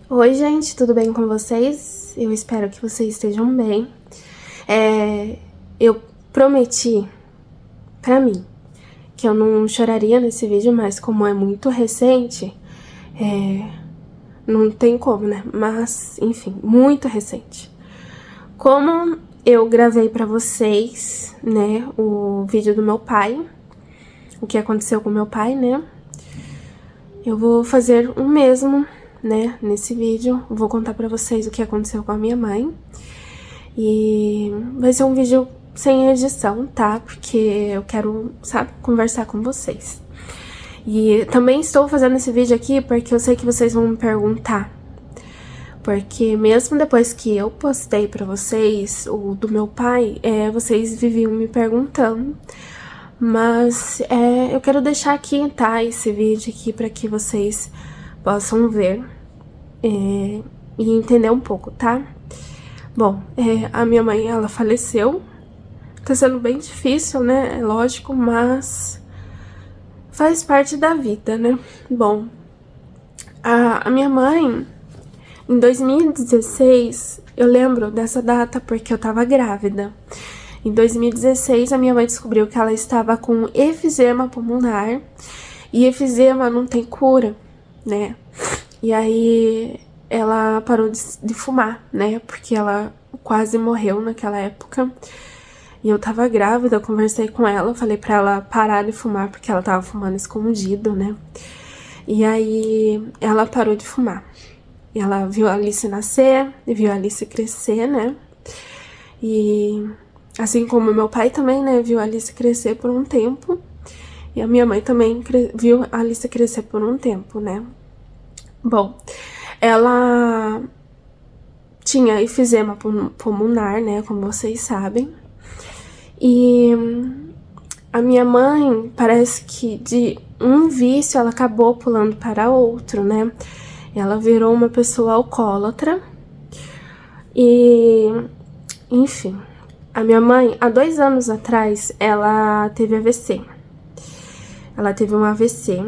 Oi, gente, tudo bem com vocês? Eu espero que vocês estejam bem. Eu prometi pra mim que eu não choraria nesse vídeo, mas como é muito recente, não tem como, né? Mas, enfim, muito recente. Como eu gravei pra vocês, né, o vídeo do meu pai, o que aconteceu com meu pai, né? Eu vou fazer o mesmo, né, nesse vídeo. Vou contar pra vocês o que aconteceu com a minha mãe. E vai ser um vídeo sem edição, tá? Porque eu quero, sabe, conversar com vocês. E também estou fazendo esse vídeo aqui porque eu sei que vocês vão me perguntar. Porque mesmo depois que eu postei pra vocês o do meu pai, vocês viviam me perguntando. Mas eu quero deixar aqui, tá? Esse vídeo aqui pra que vocês possam ver e entender um pouco, tá? Bom, a minha mãe, ela faleceu. Tá sendo bem difícil, né? É lógico, mas faz parte da vida, né? Bom, a minha mãe, em 2016, eu lembro dessa data porque eu tava grávida. Em 2016, a minha mãe descobriu que ela estava com efizema pulmonar. E efizema não tem cura, né? E aí ela parou de fumar, né? Porque ela quase morreu naquela época. E eu tava grávida, eu conversei com ela, falei pra ela parar de fumar, porque ela tava fumando escondido, né? E aí ela parou de fumar. E ela viu a Alice nascer, viu a Alice crescer, né? E assim como meu pai também, né, viu a Alice crescer por um tempo. E a minha mãe também viu a Alice crescer por um tempo, né? Bom, ela tinha efizema pulmonar, né, como vocês sabem. E a minha mãe, parece que de um vício ela acabou pulando para outro, né? Ela virou uma pessoa alcoólatra. E, enfim, a minha mãe, há 2 anos atrás, ela teve AVC. Ela teve um AVC.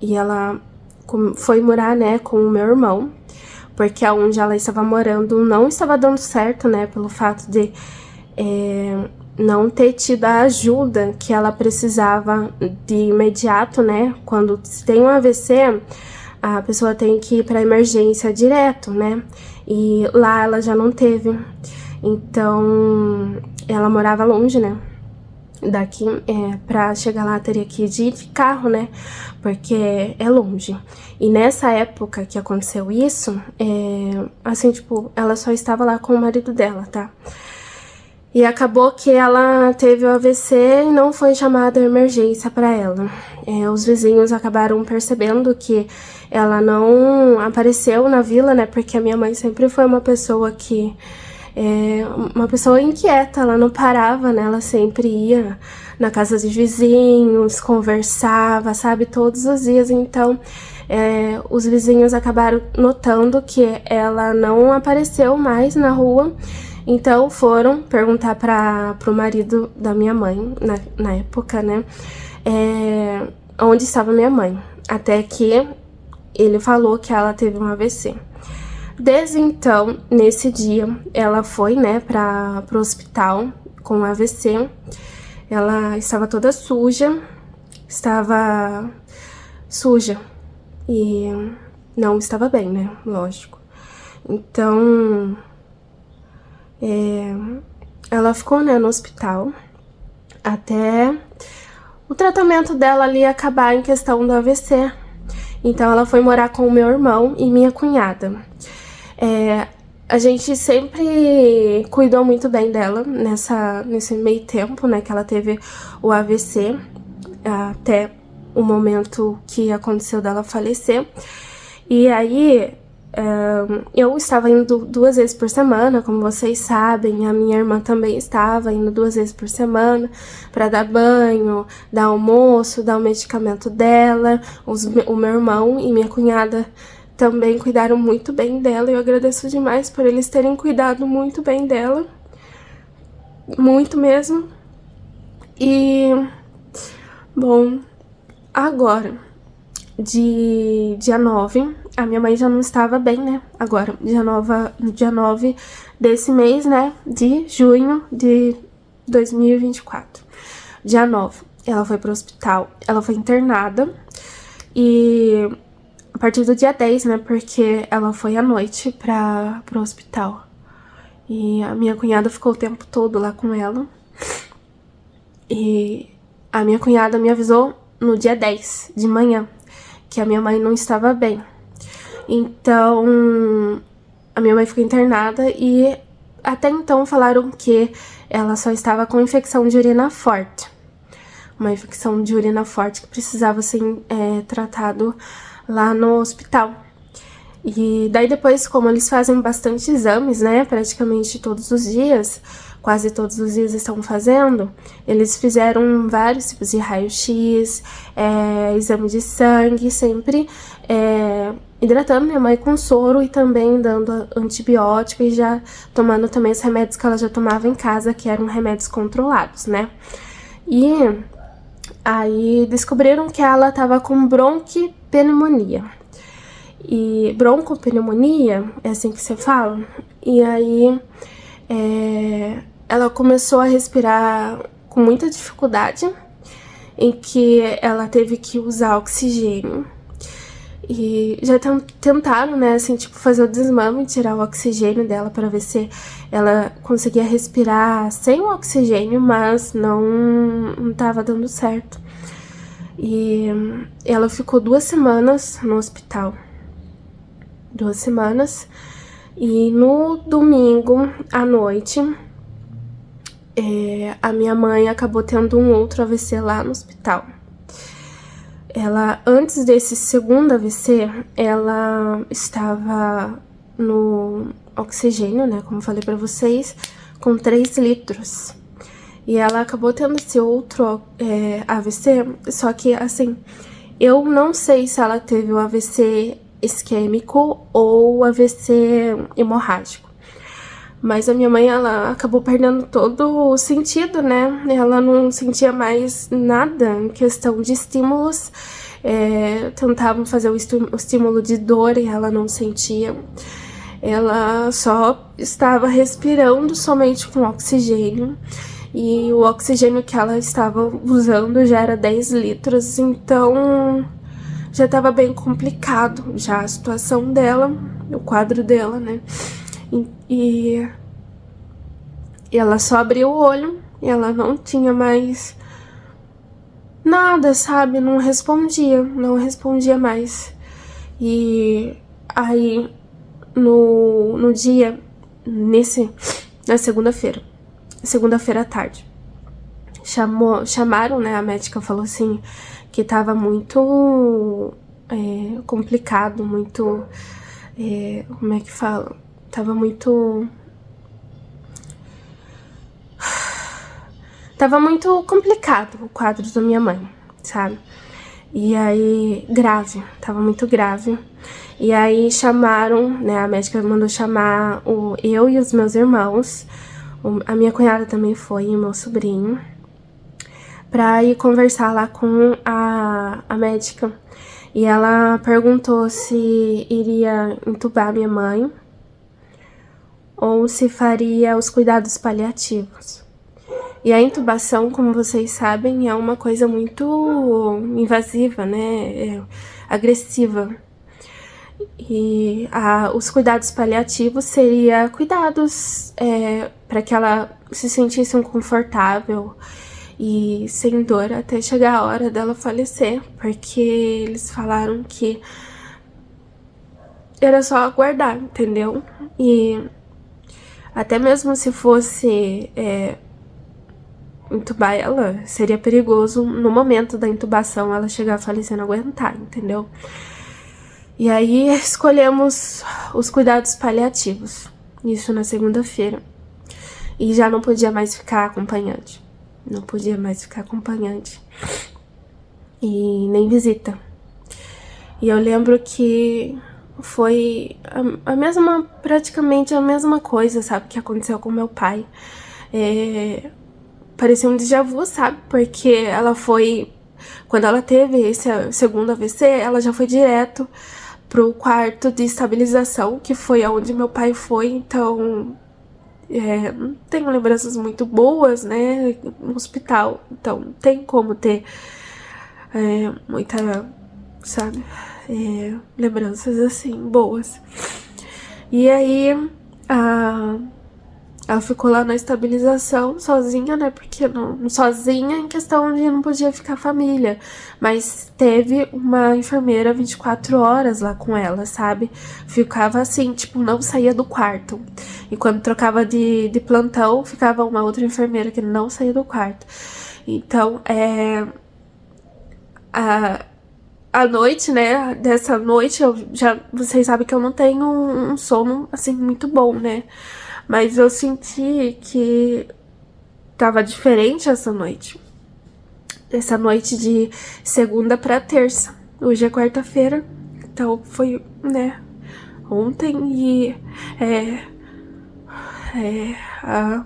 E ela foi morar, né, com o meu irmão. Porque aonde ela estava morando não estava dando certo, né? Pelo fato de não ter tido a ajuda que ela precisava de imediato, né? Quando tem um AVC, a pessoa tem que ir para emergência direto, né? E lá ela já não teve. Então, ela morava longe, né? Daqui, pra chegar lá, teria que ir de carro, né? Porque é longe. E nessa época que aconteceu isso, assim, tipo, ela só estava lá com o marido dela, tá? E acabou que ela teve o AVC e não foi chamada a emergência pra ela. Os vizinhos acabaram percebendo que ela não apareceu na vila, né? Porque a minha mãe sempre foi uma pessoa que... uma pessoa inquieta, ela não parava, né? Ela sempre ia na casa de vizinhos, conversava, sabe? Todos os dias. Então, os vizinhos acabaram notando que ela não apareceu mais na rua. Então, foram perguntar pro marido da minha mãe, na época, né? Onde estava minha mãe. Até que ele falou que ela teve um AVC. Desde então, nesse dia, ela foi, né, pro hospital com AVC. Ela estava toda suja, e não estava bem, né, lógico. Então, ela ficou, né, no hospital até o tratamento dela ali acabar em questão do AVC. Então, ela foi morar com o meu irmão e minha cunhada. A gente sempre cuidou muito bem dela nesse meio tempo, né, que ela teve o AVC, até o momento que aconteceu dela falecer. E aí, eu estava indo 2 vezes por semana, como vocês sabem, a minha irmã também estava indo 2 vezes por semana para dar banho, dar almoço, dar o medicamento dela. O meu irmão e minha cunhada também cuidaram muito bem dela. Eu agradeço demais por eles terem cuidado muito bem dela. Muito mesmo. E, bom, agora, de dia 9, a minha mãe já não estava bem, né? Agora, dia 9 desse mês, né? De junho de 2024. Dia 9, ela foi pro hospital, ela foi internada e a partir do dia 10, né? Porque ela foi à noite pro hospital. E a minha cunhada ficou o tempo todo lá com ela. E a minha cunhada me avisou no dia 10 de manhã que a minha mãe não estava bem. Então, a minha mãe ficou internada e até então falaram que ela só estava com infecção de urina forte. Uma infecção de urina forte que precisava ser tratado lá no hospital. E daí depois, como eles fazem bastante exames, né, praticamente todos os dias, quase todos os dias estão fazendo, eles fizeram vários tipos de raio-x, exame de sangue, sempre hidratando minha mãe com soro e também dando antibiótico e já tomando também os remédios que ela já tomava em casa, que eram remédios controlados, né. E aí descobriram que ela tava com bronquipneumonia. E broncopneumonia, é assim que você fala? E aí ela começou a respirar com muita dificuldade, em que ela teve que usar oxigênio. E já tentaram, né, assim, tipo, fazer o desmame, tirar o oxigênio dela para ver se ela conseguia respirar sem o oxigênio, mas não tava dando certo. E ela ficou 2 semanas no hospital. 2 semanas. E no domingo à noite, a minha mãe acabou tendo um outro AVC lá no hospital. Ela, antes desse segundo AVC, ela estava no oxigênio, né, como falei pra vocês, com 3 litros. E ela acabou tendo esse outro AVC, só que, assim, eu não sei se ela teve o AVC isquêmico ou AVC hemorrágico. Mas a minha mãe, ela acabou perdendo todo o sentido, né? Ela não sentia mais nada em questão de estímulos. Tentavam fazer o estímulo de dor e ela não sentia. Ela só estava respirando somente com oxigênio. E o oxigênio que ela estava usando já era 10 litros, então já estava bem complicado já a situação dela, o quadro dela, né? E ela só abriu o olho e ela não tinha mais nada, sabe? Não respondia mais. E aí, no dia, na segunda-feira à tarde, chamaram, né? A médica falou assim que tava muito complicado, muito, como é que fala? Tava muito complicado o quadro da minha mãe, sabe? E aí, tava muito grave. E aí chamaram, né, a médica mandou chamar eu e os meus irmãos, a minha cunhada também foi, e o meu sobrinho, pra ir conversar lá com a médica. E ela perguntou se iria entubar minha mãe ou se faria os cuidados paliativos. E a intubação, como vocês sabem, é uma coisa muito invasiva, né? Agressiva. E os cuidados paliativos seria cuidados para que ela se sentisse confortável e sem dor até chegar a hora dela falecer, porque eles falaram que era só aguardar, entendeu? E até mesmo se fosse intubar ela, seria perigoso no momento da intubação ela chegar a falecer e não aguentar, entendeu? E aí escolhemos os cuidados paliativos, isso na segunda-feira. E já não podia mais ficar acompanhante. Não podia mais ficar acompanhante. E nem visita. E eu lembro que foi praticamente a mesma coisa, sabe, que aconteceu com meu pai. Parecia um déjà vu, sabe, porque ela foi Quando ela teve esse segundo AVC, ela já foi direto pro quarto de estabilização, que foi aonde meu pai foi, então não tenho lembranças muito boas, né, no hospital, então não tem como ter muita, sabe, lembranças assim, boas. E aí, ela ficou lá na estabilização sozinha, né? Porque não sozinha em questão de não podia ficar a família. Mas teve uma enfermeira 24 horas lá com ela, sabe? Ficava assim, tipo, não saía do quarto. E quando trocava de plantão, ficava uma outra enfermeira que não saía do quarto. Então, a noite, né? Dessa noite, vocês sabem que eu não tenho um sono, assim, muito bom, né? Mas eu senti que tava diferente essa noite. Essa noite de segunda pra terça. Hoje é quarta-feira, então foi, né, ontem e a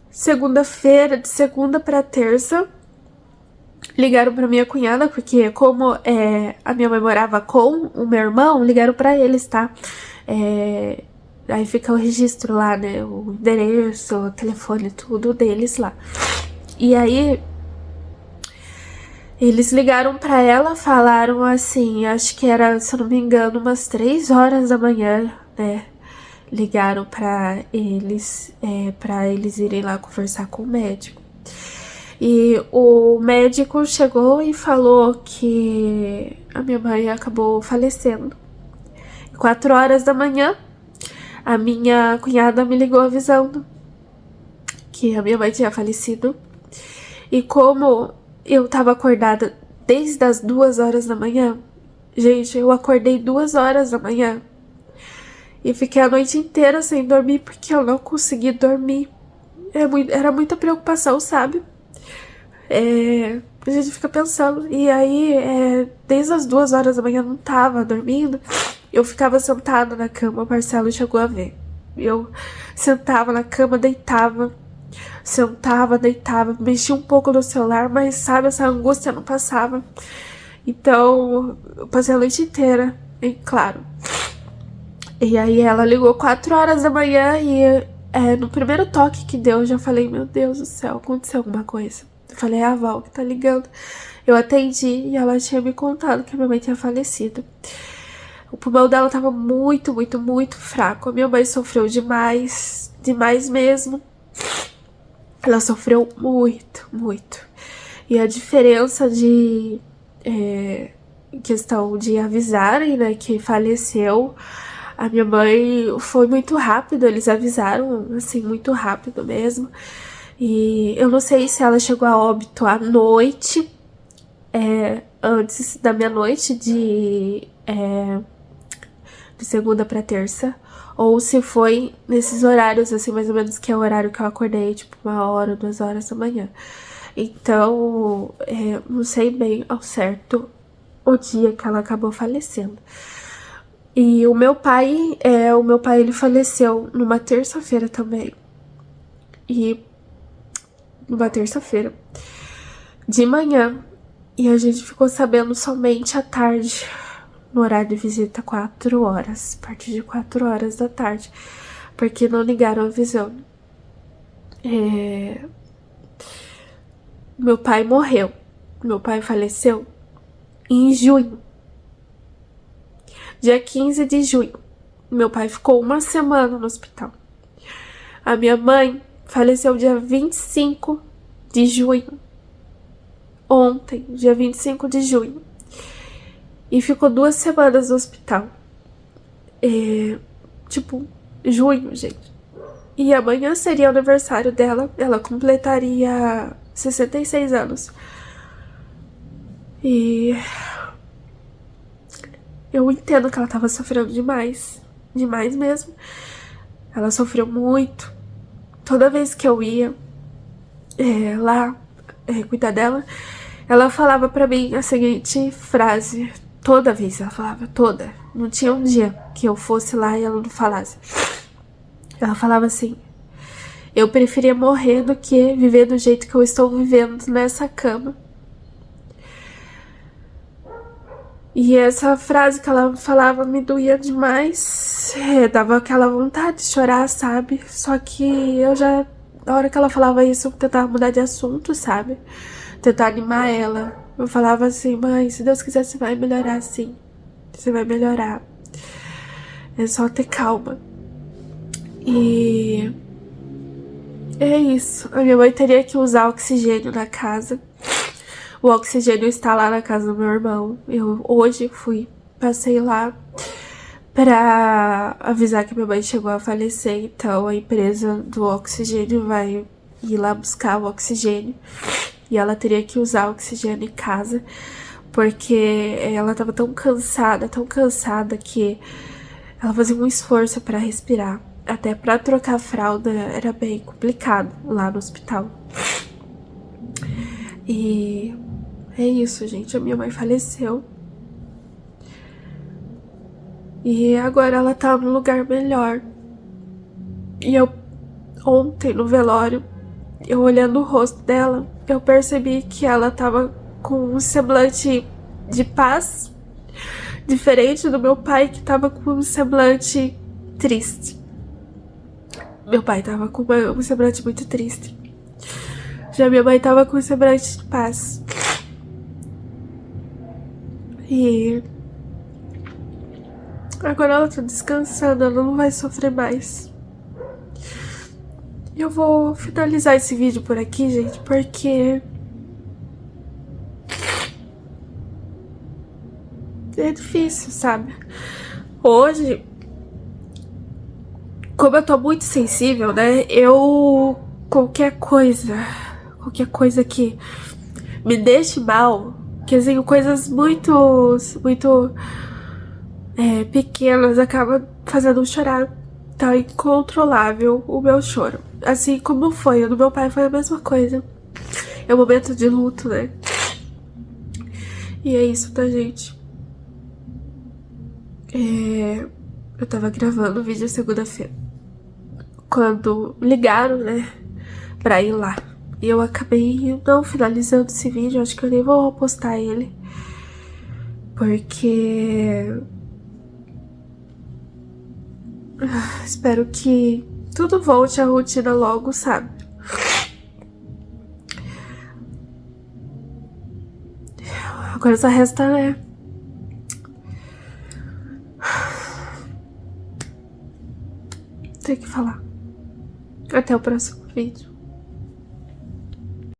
segunda-feira, de segunda pra terça, ligaram pra minha cunhada, porque como a minha mãe morava com o meu irmão, ligaram pra eles, tá? Aí fica o registro lá, né? O endereço, o telefone, tudo deles lá. E aí, eles ligaram pra ela, falaram assim, acho que era, se eu não me engano, umas 3 horas da manhã, né? Ligaram pra eles irem lá conversar com o médico. E o médico chegou e falou que a minha mãe acabou falecendo. 4 horas da manhã, a minha cunhada me ligou avisando que a minha mãe tinha falecido. E como eu tava acordada desde as 2 horas da manhã, gente, eu acordei 2 horas da manhã e fiquei a noite inteira sem dormir porque eu não consegui dormir. Era muita preocupação, sabe? A gente fica pensando. E aí, desde as 2 horas da manhã eu não tava dormindo. Eu ficava sentada na cama, o Marcelo chegou a ver. Eu sentava na cama, deitava, mexia um pouco no celular, mas sabe, essa angústia não passava. Então, eu passei a noite inteira, e claro. E aí ela ligou 4 horas da manhã e no primeiro toque que deu, eu já falei, meu Deus do céu, aconteceu alguma coisa. Eu falei, é a Val que tá ligando. Eu atendi e ela tinha me contado que a minha mãe tinha falecido. O pulmão dela tava muito, muito, muito fraco. A minha mãe sofreu demais, demais mesmo. Ela sofreu muito, muito. E a diferença de questão de avisarem, né, que faleceu, a minha mãe foi muito rápido, eles avisaram, assim, muito rápido mesmo. E eu não sei se ela chegou a óbito à noite, antes da meia-noite de segunda pra terça, ou se foi nesses horários, assim, mais ou menos, que é o horário que eu acordei, tipo, 1 hora, 2 horas da manhã. Então, não sei bem ao certo o dia que ela acabou falecendo. E o meu pai, ele faleceu numa terça-feira também. E numa terça-feira, de manhã, e a gente ficou sabendo somente à tarde, no horário de visita, 4 horas, a partir de 4 horas da tarde, porque não ligaram avisando. Meu pai morreu, meu pai faleceu em junho, dia 15 de junho. Meu pai ficou 1 semana no hospital. A minha mãe faleceu dia 25 de junho, ontem, dia 25 de junho. E ficou 2 semanas no hospital. Tipo, junho, gente. E amanhã seria o aniversário dela. Ela completaria 66 anos. E eu entendo que ela tava sofrendo demais. Demais mesmo. Ela sofreu muito. Toda vez que eu ia lá cuidar dela, ela falava pra mim a seguinte frase. Toda vez ela falava, toda. Não tinha um dia que eu fosse lá e ela não falasse. Ela falava assim, Eu preferia morrer do que viver do jeito que eu estou vivendo nessa cama. E essa frase que ela falava me doía demais. Dava aquela vontade de chorar, sabe? Só que eu já... Na hora que ela falava isso, eu tentava mudar de assunto, sabe? Tentar animar ela. Eu falava assim, mãe, se Deus quiser, você vai melhorar sim. Você vai melhorar. É só ter calma. E... é isso. A minha mãe teria que usar oxigênio na casa. O oxigênio está lá na casa do meu irmão. Eu hoje passei lá pra avisar que minha mãe chegou a falecer. Então a empresa do oxigênio vai ir lá buscar o oxigênio. E ela teria que usar o oxigênio em casa. Porque ela tava tão cansada que ela fazia um esforço pra respirar. Até pra trocar a fralda era bem complicado lá no hospital. E é isso, gente. A minha mãe faleceu. E agora ela tá num lugar melhor. E eu, ontem no velório, eu olhando o rosto dela, eu percebi que ela tava com um semblante de paz, diferente do meu pai, que tava com um semblante triste. Meu pai tava com um semblante muito triste. Já minha mãe tava com um semblante de paz. E agora ela tá descansando, ela não vai sofrer mais. Eu vou finalizar esse vídeo por aqui, gente, porque é difícil, sabe? Hoje, como eu tô muito sensível, né? Qualquer coisa que me deixe mal, que assim, coisas muito pequenas acabam fazendo eu chorar. Tá incontrolável o meu choro. Assim como foi, o do meu pai foi a mesma coisa. É um momento de luto, né? E é isso, tá, gente? Eu tava gravando o vídeo segunda-feira, quando ligaram, né, pra ir lá. E eu acabei não finalizando esse vídeo, acho que eu nem vou postar ele. Porque... espero que tudo volte à rotina logo, sabe? Agora só resta, né? Tem que falar. Até o próximo vídeo.